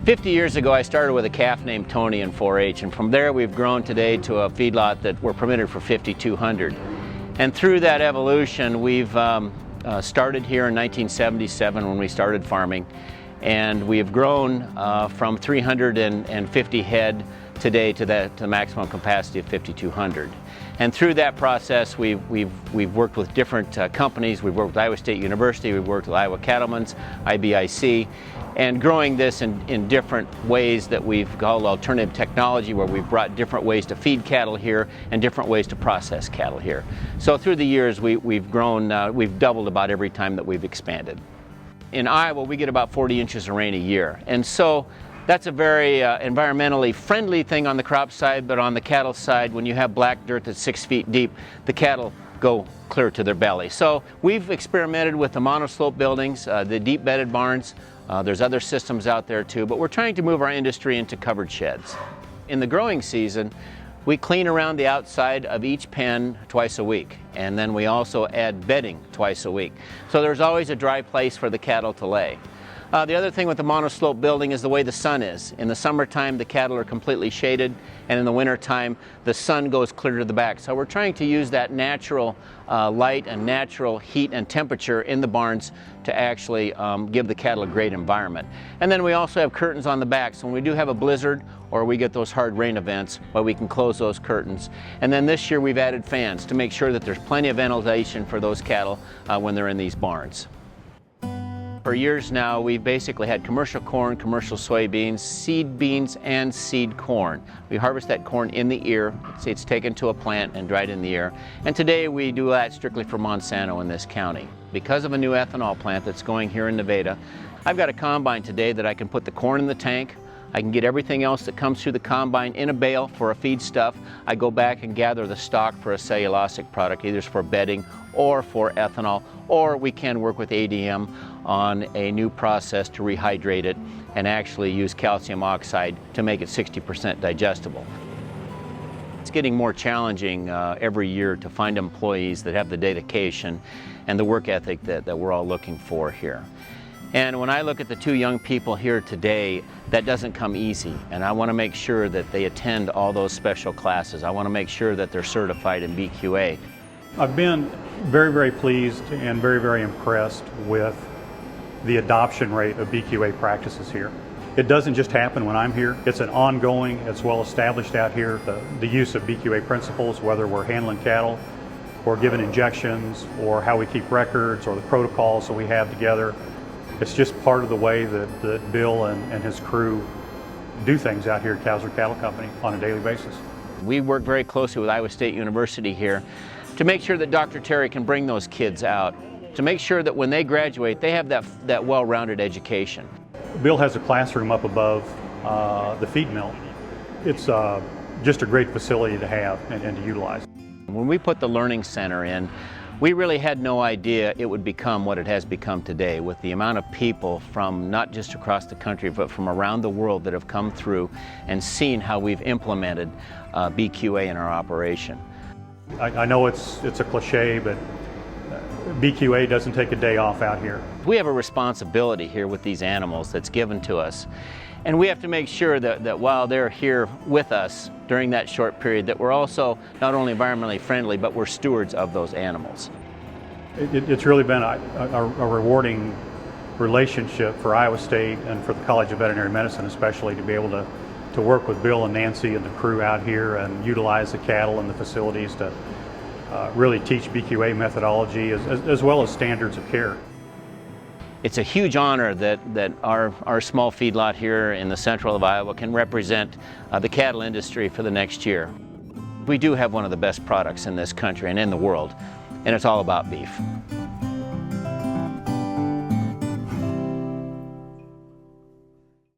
50 years ago, I started with a calf named Tony in 4-H, and from there we've grown today to a feedlot that we're permitted for 5,200. And through that evolution, we've started here in 1977 when we started farming, and we have grown from 350 head today to the maximum capacity of 5,200. And through that process, we've worked with different companies. We've worked with Iowa State University, we've worked with Iowa Cattlemen's, IBIC, and growing this in different ways that we've called alternative technology, where we've brought different ways to feed cattle here and different ways to process cattle here. So through the years, we've grown, we've doubled about every time that we've expanded. In Iowa, we get about 40 inches of rain a year, and so that's a very environmentally friendly thing on the crop side, but on the cattle side, when you have black dirt that's 6 feet deep, the cattle go clear to their belly. So we've experimented with the monoslope buildings, the deep bedded barns. There's other systems out there too, but we're trying to move our industry into covered sheds. In the growing season, we clean around the outside of each pen twice a week, and then we also add bedding twice a week. So there's always a dry place for the cattle to lay. The other thing with the monoslope building is the way the sun is. In the summertime, the cattle are completely shaded, and in the wintertime, the sun goes clear to the back. So we're trying to use that natural light and natural heat and temperature in the barns to actually give the cattle a great environment. And then we also have curtains on the back, so when we do have a blizzard or we get those hard rain events, well, we can close those curtains. And then this year we've added fans to make sure that there's plenty of ventilation for those cattle when they're in these barns. For years now, we've basically had commercial corn, commercial soybeans, seed beans, and seed corn. We harvest that corn in the ear. It's taken to a plant and dried in the ear. And today we do that strictly for Monsanto in this county. Because of a new ethanol plant that's going here in Nevada, I've got a combine today that I can put the corn in the tank. I can get everything else that comes through the combine in a bale for a feedstuff. I go back and gather the stock for a cellulosic product, either for bedding or for ethanol, or we can work with ADM on a new process to rehydrate it and actually use calcium oxide to make it 60% digestible. It's getting more challenging every year to find employees that have the dedication and the work ethic that we're all looking for here. And when I look at the two young people here today, that doesn't come easy. And I want to make sure that they attend all those special classes. I want to make sure that they're certified in BQA. I've been very, very pleased and very, very impressed with the adoption rate of BQA practices here. It doesn't just happen when I'm here. It's an ongoing, it's well established out here, the use of BQA principles, whether we're handling cattle or giving injections or how we keep records or the protocols that we have together. It's just part of the way that Bill and his crew do things out here at Kowser Cattle Company on a daily basis. We work very closely with Iowa State University here to make sure that Dr. Terry can bring those kids out, to make sure that when they graduate, they have that well-rounded education. Bill has a classroom up above the feed mill. It's just a great facility to have and to utilize. When we put the Learning Center in, we really had no idea it would become what it has become today, with the amount of people from not just across the country but from around the world that have come through and seen how we've implemented BQA in our operation. I know it's a cliche, but BQA doesn't take a day off out here. We have a responsibility here with these animals that's given to us. And we have to make sure that while they're here with us during that short period, that we're also not only environmentally friendly, but we're stewards of those animals. It's really been a rewarding relationship for Iowa State and for the College of Veterinary Medicine especially, to be able to work with Bill and Nancy and the crew out here and utilize the cattle and the facilities to really teach BQA methodology as well as standards of care. It's a huge honor that our small feedlot here in the central of Iowa can represent the cattle industry for the next year. We do have one of the best products in this country and in the world, and it's all about beef.